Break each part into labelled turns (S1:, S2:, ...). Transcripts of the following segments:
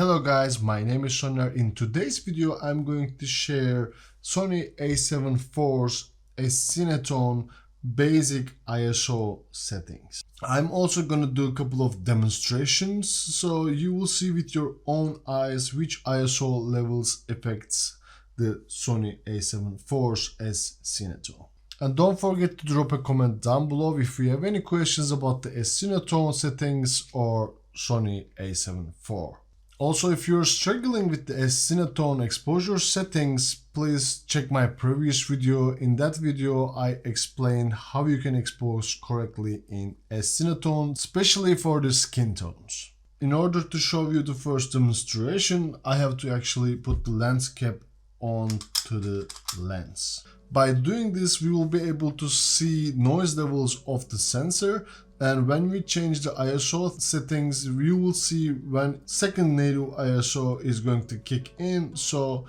S1: Hello guys, my name is Sonar. In today's video I'm going to share Sony A7IV S-Cinetone basic ISO settings. I'm also going to do a couple of demonstrations so you will see with your own eyes which ISO levels affects the Sony A7IV S-Cinetone. And don't forget to drop a comment down below if you have any questions about the S-Cinetone settings or Sony A7IV. Also, if you're struggling with the S-Cinetone exposure settings, please check my previous video. In that video, I explained how you can expose correctly in S-Cinetone, especially for the skin tones. In order to show you the first demonstration, I have to actually put the lens cap onto the lens. By doing this, we will be able to see noise levels of the sensor, and when we change the ISO settings, you will see when second native ISO is going to kick in, so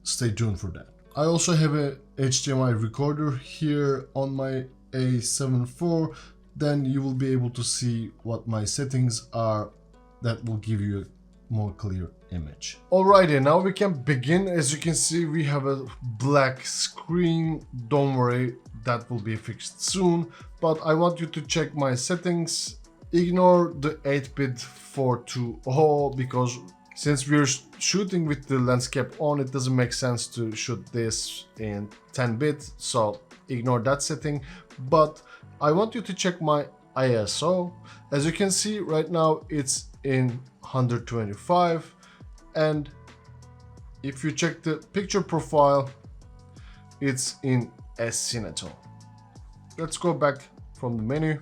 S1: stay tuned for that. I also have a HDMI recorder here on my A7IV, then you will be able to see what my settings are. That will give you a more clear image. Alrighty, now we can begin. As you can see, we have a black screen. Don't worry, that will be fixed soon, but I want you to check my settings. Ignore the 8-bit 420 because since we're shooting with the lens cap on, it doesn't make sense to shoot this in 10-bit, so ignore that setting. But I want you to check my ISO. As you can see right now, it's in 125, and if you check the picture profile, it's in S-Cinetone. Let's go back from the menu.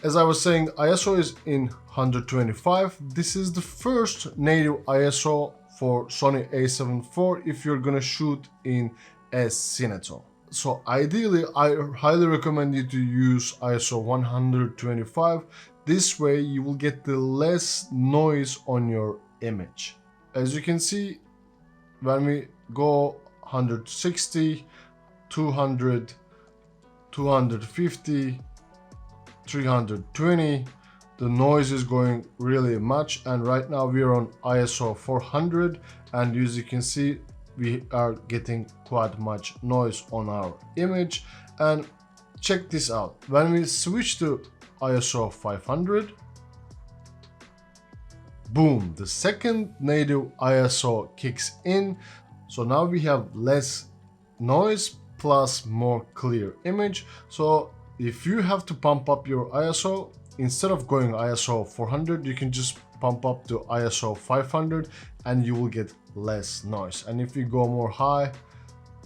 S1: As I was saying, ISO is in 125. This is the first native ISO for Sony A7IV if you're gonna shoot in S-Cinetone. So ideally, I highly recommend you to use ISO 125. This way you will get the less noise on your image. As you can see, when we go 160, 200, 250, 320, the noise is going really much, and right now we are on ISO 400, and as you can see, we are getting quite much noise on our image. And check this out, when we switch to ISO 500, boom, the second native ISO kicks in. So now we have less noise plus more clear image. So if you have to pump up your ISO, instead of going ISO 400, you can just pump up to ISO 500 and you will get less noise. And if you go more high,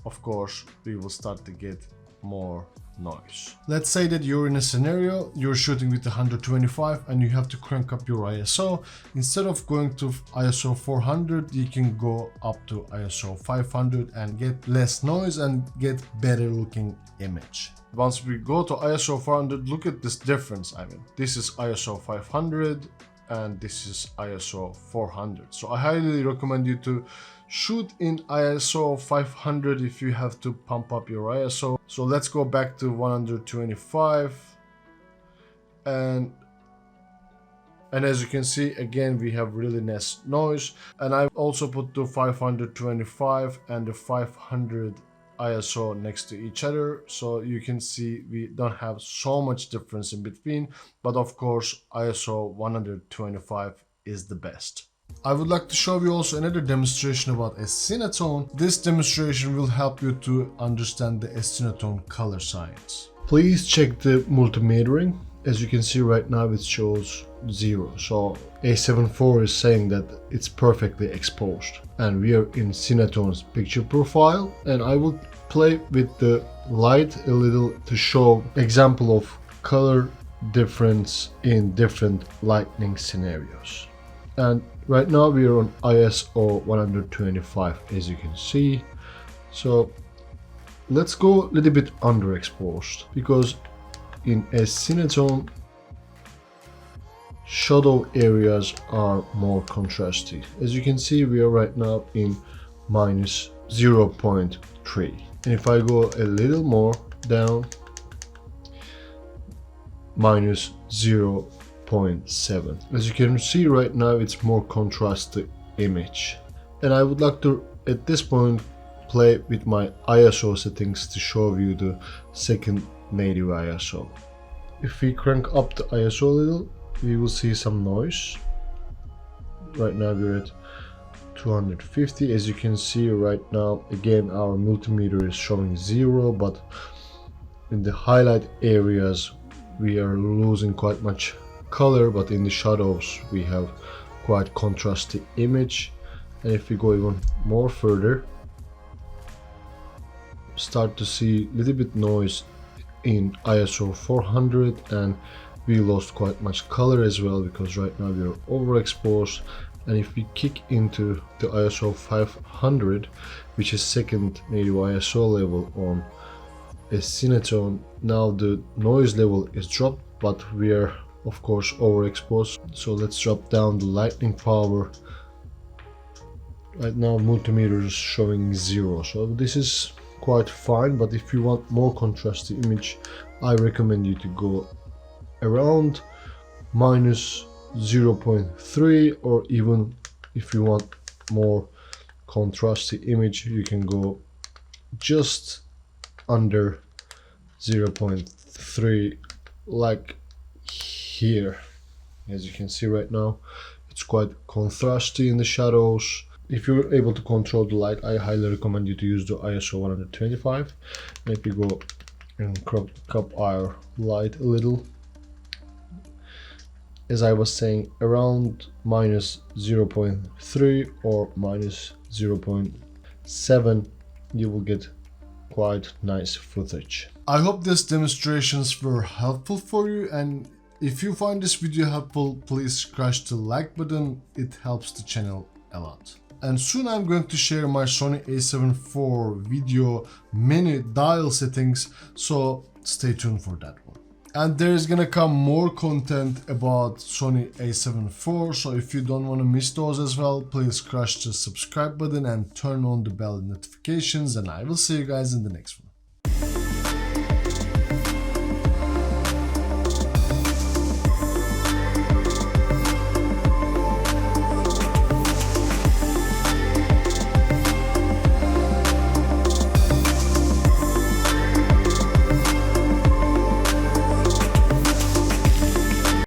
S1: of course, we will start to get more noise. Let's say that you're in a scenario, you're shooting with 125 and you have to crank up your ISO. Instead of going to ISO 400, you can go up to ISO 500 and get less noise and get better looking image. Once we go to ISO 400, look at this difference. I mean, this is ISO 500 and this is ISO 400. So I highly recommend you to shoot in ISO 500 if you have to pump up your ISO. So let's go back to 125, and as you can see, again we have really nice noise. And I also put the 525 and the 500 ISO next to each other, so you can see we don't have so much difference in between, but of course ISO 125 is the best. I would like to show you also another demonstration about S-Cinetone. This demonstration will help you to understand the S-Cinetone color science. Please check the multimetering. As you can see right now, it shows 0. So A7IV is saying that it's perfectly exposed. And we are in Cinetone's picture profile. And I will play with the light a little to show example of color difference in different lighting scenarios. And right now we are on ISO 125, as you can see. So let's go a little bit underexposed, because in S-Cinetone shadow areas are more contrasty. As you can see, we are right now in minus 0.3, and if I go a little more down, minus 0.5. 0.7. As you can see right now, it's more contrasty image. And I would like to, at this point, play with my ISO settings to show you the second native ISO. If we crank up the ISO a little, we will see some noise. Right now we're at 250. As you can see right now, again our multimeter is showing 0, but in the highlight areas we are losing quite much color, but in the shadows we have quite contrasty image. And if we go even more further, start to see a little bit noise in ISO 400, and we lost quite much color as well, because right now we are overexposed. And if we kick into the ISO 500, which is second native ISO level on S-Cinetone, now the noise level is dropped, but we are of course overexposed. So let's drop down the lighting power. Right now multimeter is showing 0, so this is quite fine. But if you want more contrasty image, I recommend you to go around minus 0.3, or even if you want more contrasty image, you can go just under 0.3, like here. As you can see right now, it's quite contrasty in the shadows. If you're able to control the light, I highly recommend you to use the ISO 125. And if you go and crop our light a little, as I was saying, around minus 0.3 or minus 0.7, you will get quite nice footage. I hope these demonstrations were helpful for you, and if you find this video helpful, please crush the like button. It helps the channel a lot. And soon I'm going to share my Sony A7 IV video menu dial settings, so stay tuned for that one. And there's gonna come more content about Sony A7 IV, so if you don't want to miss those as well, please crush the subscribe button and turn on the bell notifications, and I will see you guys in the next one.